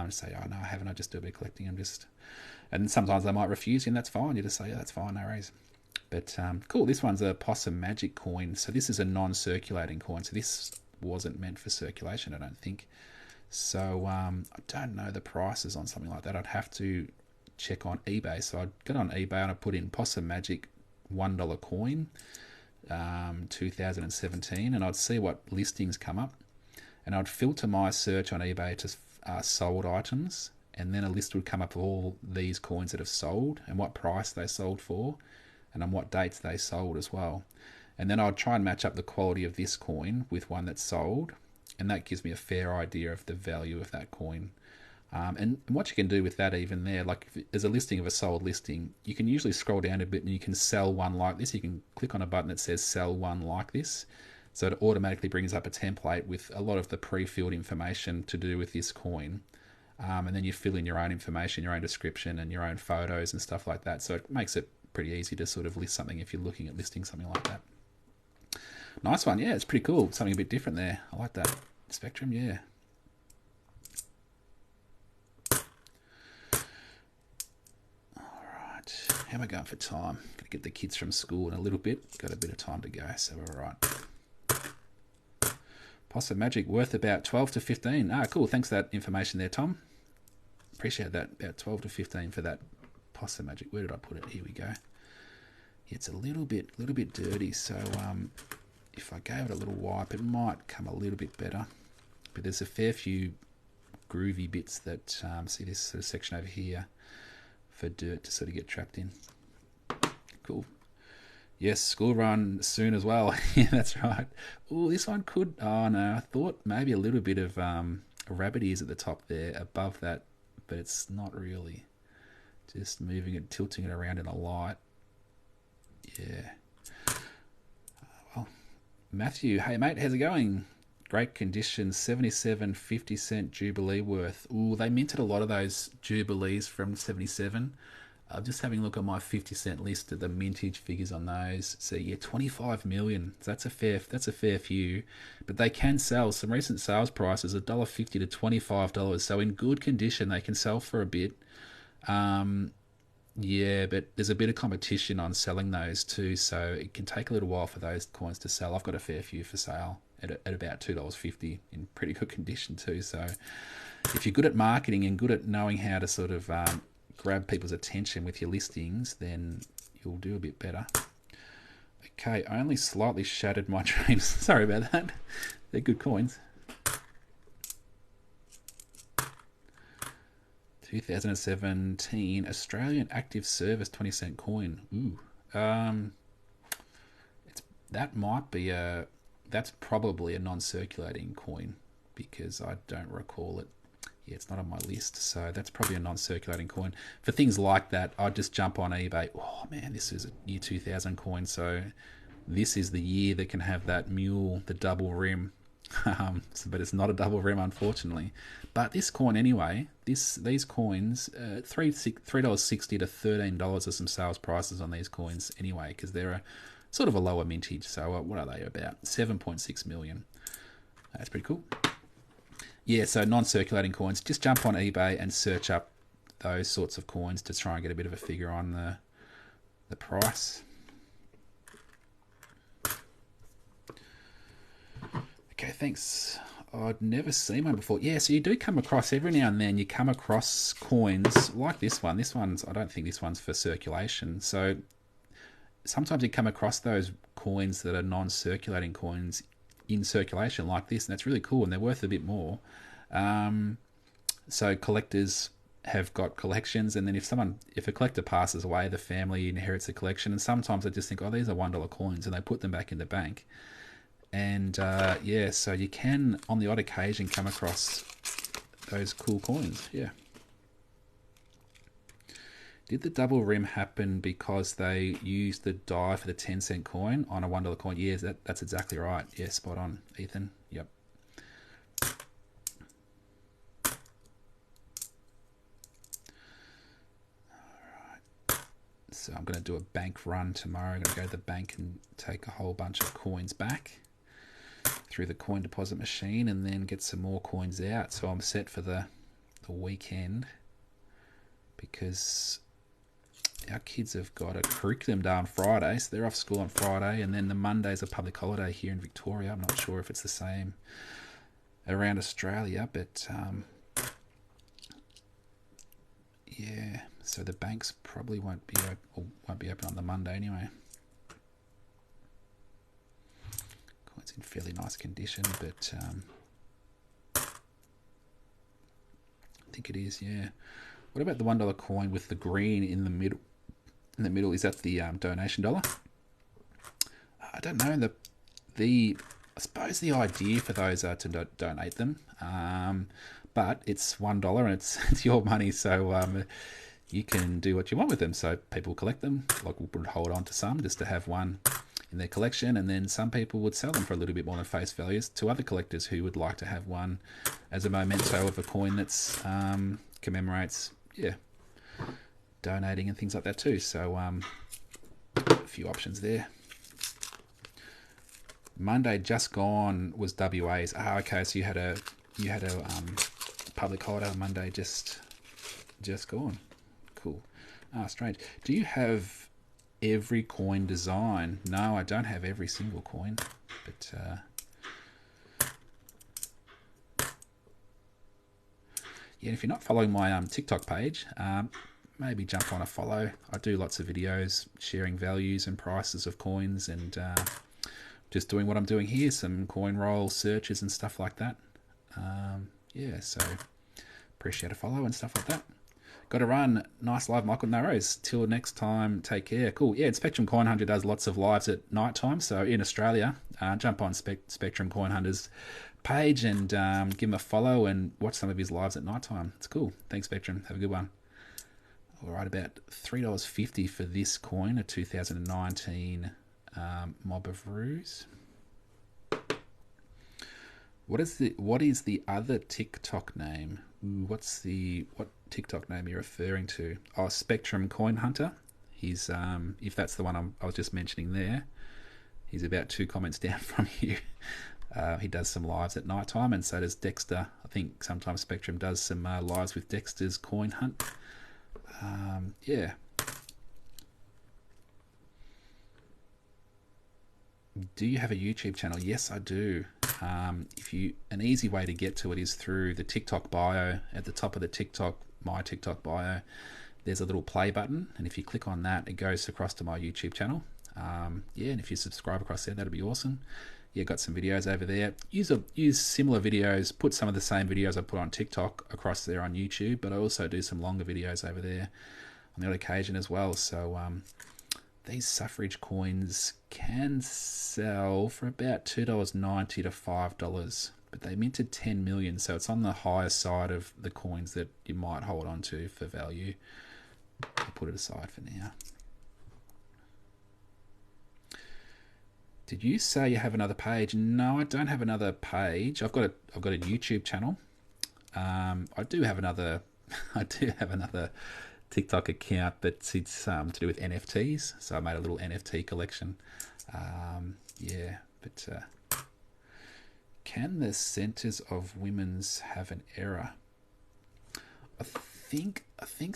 Say, oh no, I haven't. I just do a bit of collecting. And sometimes they might refuse you, and that's fine. You just say, yeah, that's fine, no worries. But cool, this one's a Possum Magic coin. So this is a non-circulating coin. So this wasn't meant for circulation, I don't think. So I don't know the prices on something like that. I'd have to check on eBay. So I'd get on eBay and I'd put in Possum Magic $1 coin 2017, and I'd see what listings come up. And I'd filter my search on eBay to sold items, and then a list would come up of all these coins that have sold and what price they sold for, and on what dates they sold as well. And then I'd try and match up the quality of this coin with one that's sold, and that gives me a fair idea of the value of that coin. And what you can do with that, even there, like if there's a listing of a sold listing, you can usually scroll down a bit and you can sell one like this. You can click on a button that says sell one like this. So it automatically brings up a template with a lot of the pre-filled information to do with this coin. And then you fill in your own information, your own description, and your own photos and stuff like that. So it makes it pretty easy to sort of list something if you're looking at listing something like that. Nice one. Yeah, it's pretty cool. Something a bit different there. I like that. Spectrum, yeah. Alright. How am I going for time? Got to get the kids from school in a little bit. Got a bit of time to go, so we're alright. Possum Magic worth about 12 to 15. Ah, cool. Thanks for that information there, Tom. Appreciate that. About 12 to 15 for that Possum Magic. Where did I put it? Here we go. It's a little bit dirty, so if I gave it a little wipe, it might come a little bit better. But there's a fair few groovy bits that, see this sort of section over here for dirt to sort of get trapped in. Cool. Yes, school run soon as well. Yeah, that's right. Oh, this one could, oh no, I thought maybe a little bit of rabbit ears at the top there above that, but it's not really. Just moving it, tilting it around in a light. Yeah. Well, Matthew, hey mate, how's it going? Great condition, 77 50-cent Jubilee worth. Ooh, they minted a lot of those Jubilees from 77. I'm just having a look at my 50-cent list at the mintage figures on those. So yeah, 25 million. So that's a fair few. But they can sell. Some recent sales prices $1.50 to $25. So in good condition, they can sell for a bit. Yeah, but there's a bit of competition on selling those too, so it can take a little while for those coins to sell. I've got a fair few for sale at about $2.50 in pretty good condition too. So if you're good at marketing and good at knowing how to sort of grab people's attention with your listings, then you'll do a bit better. Okay, I only slightly shattered my dreams. Sorry about that. They're good coins. 2017 Australian Active Service 20-cent coin. Ooh, that's probably a non-circulating coin because I don't recall it. Yeah, it's not on my list, so that's probably a non-circulating coin. For things like that, I'd just jump on eBay. Oh man, this is a year 2000 coin, so this is the year that can have that mule, the double rim. But it's not a double rim, unfortunately. But this coin, anyway, these coins, $3.60 to $13 are some sales prices on these coins, anyway, because they're a sort of a lower mintage. So what are they about? 7.6 million. That's pretty cool. Yeah, so non-circulating coins. Just jump on eBay and search up those sorts of coins to try and get a bit of a figure on the price. Okay, thanks. I'd never seen one before. Yeah, so you do come across, every now and then, you come across coins like this one. This one's, I don't think this one's for circulation. So sometimes you come across those coins that are non-circulating coins in circulation like this, and that's really cool, and they're worth a bit more. So collectors have got collections, and then if a collector passes away, the family inherits a collection, and sometimes they just think, oh, these are $1 coins, and they put them back in the bank. And yeah, so you can, on the odd occasion, come across those cool coins. Yeah. Did the double rim happen because they used the die for the 10-cent coin on a $1 coin? Yeah, that's exactly right. Yeah, spot on, Ethan. Yep. Alright. So I'm going to do a bank run tomorrow. I'm going to go to the bank and take a whole bunch of coins back through the coin deposit machine and then get some more coins out. So I'm set for the weekend because our kids have got a curriculum day on Friday, so they're off school on Friday, and then the Monday's a public holiday here in Victoria. I'm not sure if it's the same around Australia, but yeah, so the banks probably won't be open on the Monday anyway. It's in fairly nice condition, but I think it is, yeah. What about the $1 coin with the green in the middle? In the middle, is that the donation dollar? I don't know. I suppose the idea for those are to donate them, but it's $1 and it's your money, so you can do what you want with them. So people collect them, like we would hold on to some just to have one in their collection, and then some people would sell them for a little bit more than face values to other collectors who would like to have one as a memento of a coin that's commemorates, yeah, donating and things like that too. So a few options there. Monday just gone was WA's. Okay, so you had a public holiday on Monday just gone. Cool. Strange. Do you have every coin design? No, I don't have every single coin, but yeah, if you're not following my TikTok page, maybe jump on a follow. I do lots of videos sharing values and prices of coins, and just doing what I'm doing here, some coin roll searches and stuff like that. Yeah, so appreciate a follow and stuff like that. Got to run. Nice live, Michael. No worries. Till next time, take care. Cool. Yeah, Spectrum Coin Hunter does lots of lives at night time. So in Australia, jump on Spectrum Coin Hunter's page and give him a follow and watch some of his lives at night time. It's cool. Thanks, Spectrum. Have a good one. All right, about $3.50 for this coin, a 2019 Mob of Ruse. What is the other TikTok name? Ooh, what TikTok name are you referring to? Oh, Spectrum Coin Hunter. He's if that's the one I was just mentioning there, he's about 2 comments down from you. He does some lives at night time, and so does Dexter. I think sometimes Spectrum does some lives with Dexter's Coin Hunt. Yeah. Do you have a YouTube channel? Yes, I do. An easy way to get to it is through the TikTok bio. At the top of the my TikTok bio, there's a little play button, and if you click on that, it goes across to my YouTube channel. Yeah, and if you subscribe across there, that'd be awesome. Yeah, got some videos over there. Use similar videos. Put some of the same videos I put on TikTok across there on YouTube, but I also do some longer videos over there on the odd occasion as well. So these suffrage coins can sell for about $2.90 to $5, but they minted 10 million, so it's on the higher side of the coins that you might hold on to for value. I'll put it aside for now. Did you say you have another page? No, I don't have another page. I've got a YouTube channel. I do have another I do have another TikTok account, but it's to do with NFTs. So I made a little NFT collection. Yeah, but can the centers of women's have an error? I think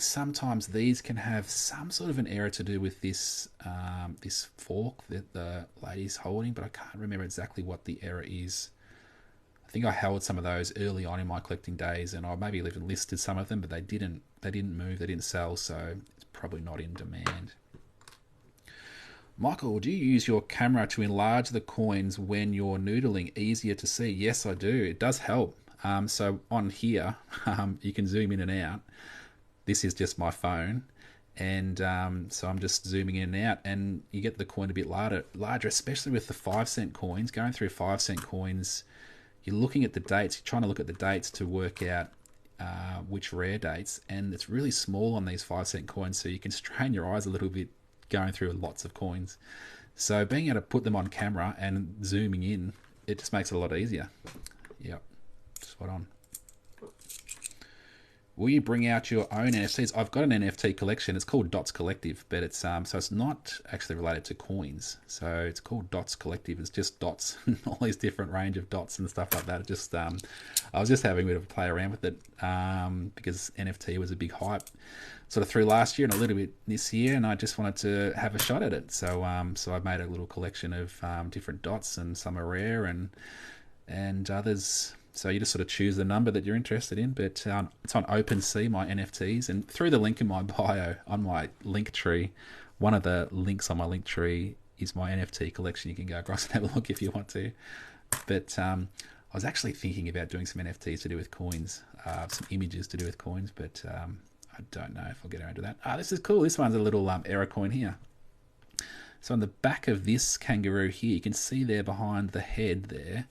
sometimes these can have some sort of an error to do with this this fork that the lady's holding, but I can't remember exactly what the error is. I think I held some of those early on in my collecting days, and I maybe even listed some of them, but they didn't move, they didn't sell, so it's probably not in demand. Michael, do you use your camera to enlarge the coins when you're noodling? Easier to see? Yes, I do. It does help. So on here, you can zoom in and out. This is just my phone, and so I'm just zooming in and out, and you get the coin a bit larger, especially with the 5-cent coins. Going through 5-cent coins, you're looking at the dates, you're trying to look at the dates to work out which rare dates, and it's really small on these 5-cent coins, so you can strain your eyes a little bit going through lots of coins. So being able to put them on camera and zooming in, it just makes it a lot easier. Yep, spot on. Will you bring out your own NFTs? I've got an NFT collection. It's called Dots Collective, but it's so it's not actually related to coins. So it's called Dots Collective. It's just dots, all these different range of dots and stuff like that. It just I was just having a bit of a play around with it because NFT was a big hype sort of through last year and a little bit this year, and I just wanted to have a shot at it. So so I made a little collection of different dots, and some are rare and others. So you just sort of choose the number that you're interested in, but it's on OpenSea, my NFTs, and through the link in my bio on my link tree, one of the links on my link tree is my NFT collection. You can go across and have a look if you want to. But I was actually thinking about doing some NFTs to do with coins, some images to do with coins, but I don't know if I'll get around to that. This is cool. This one's a little error coin here. So on the back of this kangaroo here, you can see there behind the head there,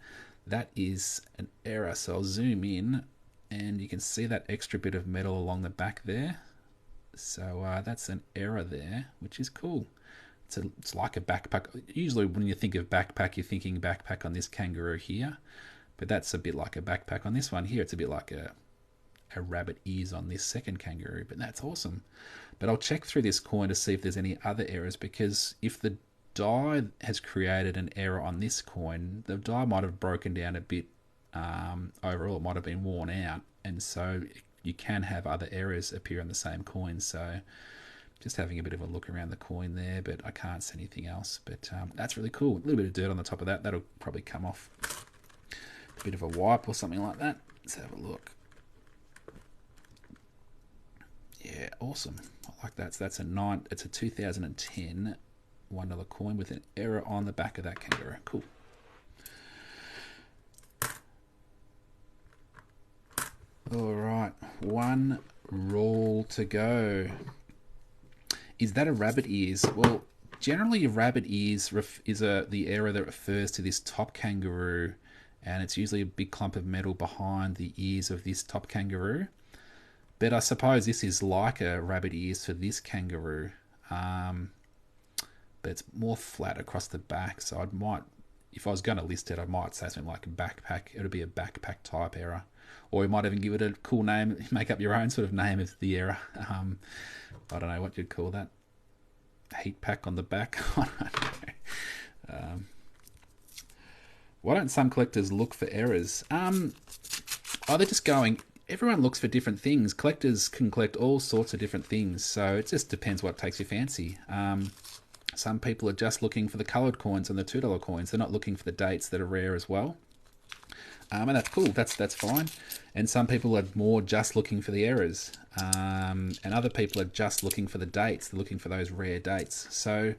that is an error. So I'll zoom in and you can see that extra bit of metal along the back there. So that's an error there, which is cool. It's like a backpack. Usually when you think of backpack, you're thinking backpack on this kangaroo here, but that's a bit like a backpack on this one here. It's a bit like a rabbit ears on this second kangaroo, but that's awesome. But I'll check through this coin to see if there's any other errors, because if the die has created an error on this coin, the die might have broken down a bit overall. It might have been worn out, and so you can have other errors appear on the same coin. So just having a bit of a look around the coin there, but I can't see anything else. But that's really cool. A little bit of dirt on the top of that. That'll probably come off. A bit of a wipe or something like that. Let's have a look. Yeah, awesome. I like that. So that's it's a 2010 $1 coin with an error on the back of that kangaroo. Cool. All right, one roll to go. Is that a rabbit ears? Well, generally a rabbit ears is the error that refers to this top kangaroo, and it's usually a big clump of metal behind the ears of this top kangaroo. But I suppose this is like a rabbit ears for this kangaroo. But it's more flat across the back, so if I was going to list it, I might say something like a backpack. It would be a backpack type error, or you might even give it a cool name, make up your own sort of name of the error. I don't know what you'd call that. Heat pack on the back. I don't know. Why don't some collectors look for errors? They're just going. Everyone looks for different things. Collectors can collect all sorts of different things, so it just depends what takes your fancy. Some people are just looking for the coloured coins and the $2 coins. They're not looking for the dates that are rare as well. And that's cool. That's fine. And some people are more just looking for the errors. And other people are just looking for the dates. They're looking for those rare dates. So,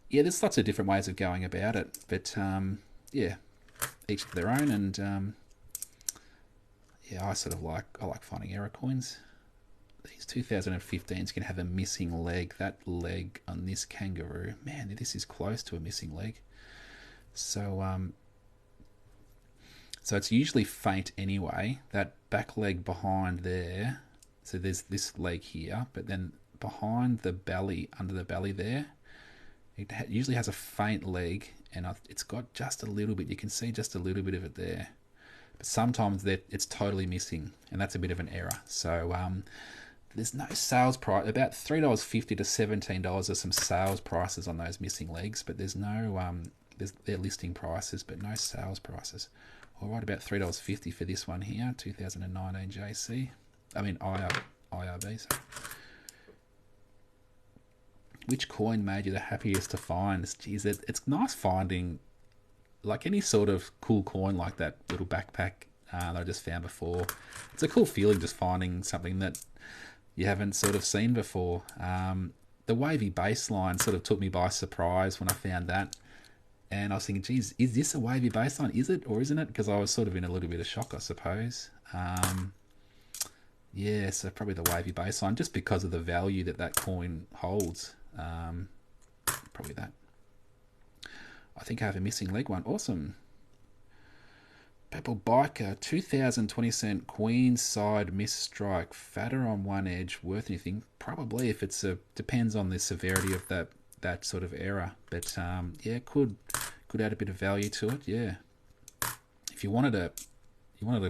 yeah, there's lots of different ways of going about it. But, yeah, each to their own. And, yeah, I like finding error coins. These 2015s can have a missing leg. That leg on this kangaroo, man, this is close to a missing leg. So so it's usually faint anyway. That back leg behind there, so there's this leg here, but then behind the belly, under the belly there, it usually has a faint leg, and it's got just a little bit. You can see just a little bit of it there, but sometimes it's totally missing, and that's a bit of an error. So there's no sales price. About $3.50 to $17 are some sales prices on those missing legs, but there's no they're listing prices, but no sales prices. All right, about $3.50 for this one here, 2019 JC. I mean IRB. So. Which coin made you the happiest to find? Geez, it's nice finding like any sort of cool coin like that little backpack that I just found before. It's a cool feeling just finding something that you haven't sort of seen before. The wavy baseline sort of took me by surprise when I found that. And I was thinking, geez, is this a wavy baseline? Is it or isn't it? Because I was sort of in a little bit of shock, I suppose. Yeah, so probably the wavy baseline, just because of the value that coin holds. Probably that. I think I have a missing leg one. Awesome. Purple Biker, 2020 queen side misstrike, fatter on one edge, worth anything? Probably, if it's depends on the severity of that sort of error. But yeah, could add a bit of value to it. Yeah. If you wanted a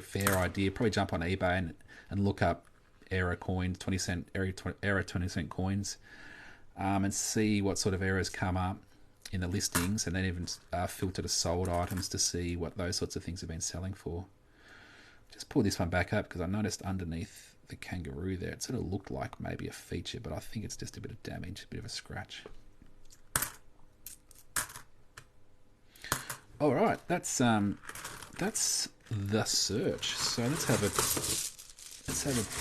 fair idea, probably jump on eBay and look up error coins, 20-cent error 20-cent coins, and see what sort of errors come up in the listings, and then even filter to sold items to see what those sorts of things have been selling for. Just pull this one back up because I noticed underneath the kangaroo there, it sort of looked like maybe a feature, but I think it's just a bit of damage, a bit of a scratch. All right, that's the search. So let's have a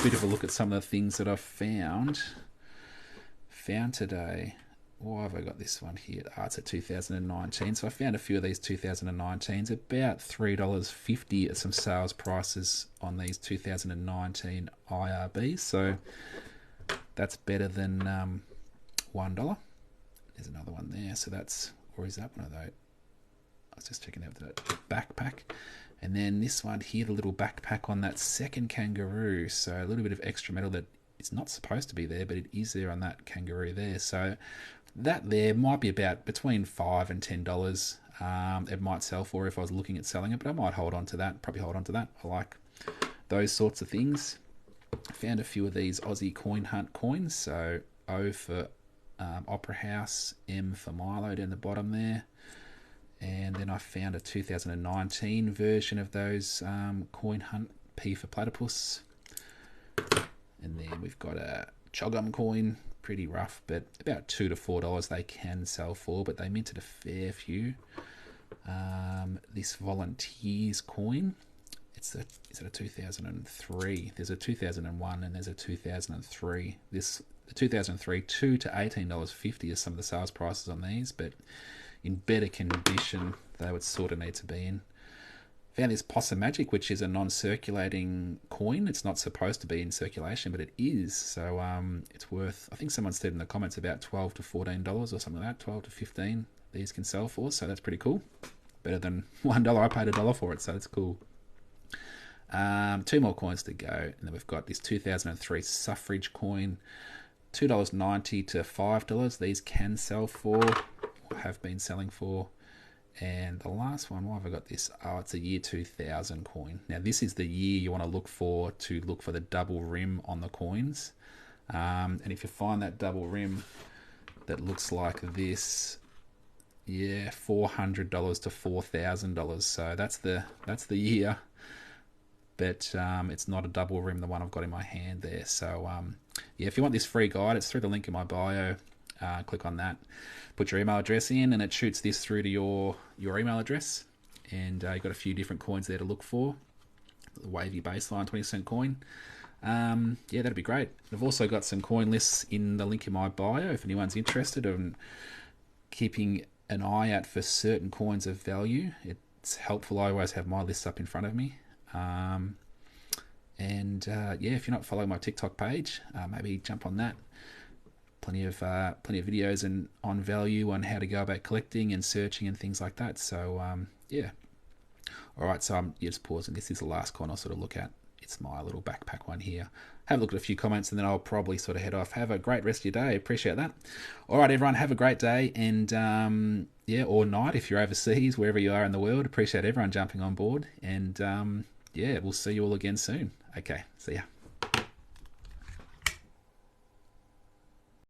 bit of a look at some of the things that I've found today. Why have I got this one here? It's a 2019. So I found a few of these 2019s. About $3.50 at some sales prices on these 2019 IRBs. So that's better than $1. There's another one there. So that's, or is that one of those? I was just checking out that backpack. And then this one here, the little backpack on that second kangaroo. So a little bit of extra metal that it's not supposed to be there, but it is there on that kangaroo there. So that there might be about between $5 and $10. It might sell for if I was looking at selling it, but I might hold on to that. Probably hold on to that. I like those sorts of things. I found a few of these Aussie coin hunt coins. So O for Opera House, M for Milo down the bottom there. And then I found a 2019 version of those coin hunt, P for Platypus. And then we've got a Chogum coin, pretty rough, but about $2 to $4 they can sell for, but they minted a fair few. This Volunteers coin, is it a 2003? There's a 2001 and there's a 2003. The 2003, $2 to $18.50 are some of the sales prices on these, but in better condition they would sort of need to be in. Found this Possum Magic, which is a non-circulating coin. It's not supposed to be in circulation, but it is. So it's worth, I think someone said in the comments, about $12 to $14 or something like that, 12 to 15 these can sell for. So that's pretty cool. Better than $1. I paid $1 for it, so it's cool. Two more coins to go. And then we've got this 2003 Suffrage coin, $2.90 to $5. These can sell for, or have been selling for. And the last one, why have I got this? Oh, it's a year 2000 coin. Now, this is the year you want to look for the double rim on the coins. And if you find that double rim that looks like this, yeah, $400 to $4,000. So that's the year. But it's not a double rim, the one I've got in my hand there. So, yeah, if you want this free guide, it's through the link in my bio. Click on that, put your email address in, and it shoots this through to your email address. And you've got a few different coins there to look for. The wavy baseline 20-cent coin. Yeah, that'd be great. I've also got some coin lists in the link in my bio if anyone's interested in keeping an eye out for certain coins of value. It's helpful. I always have my lists up in front of me. Yeah, if you're not following my TikTok page, maybe jump on that. Plenty of videos and on value on how to go about collecting and searching and things like that. So yeah. All right, so I'm just pausing. This is the last coin I'll sort of look at. it's my little backpack one here. Have a look at a few comments and then I'll probably sort of head off. Have a great rest of your day. Appreciate that. All right, everyone, have a great day and yeah, or night if you're overseas, wherever you are in the world. Appreciate everyone jumping on board and yeah, we'll see you all again soon. Okay, see ya.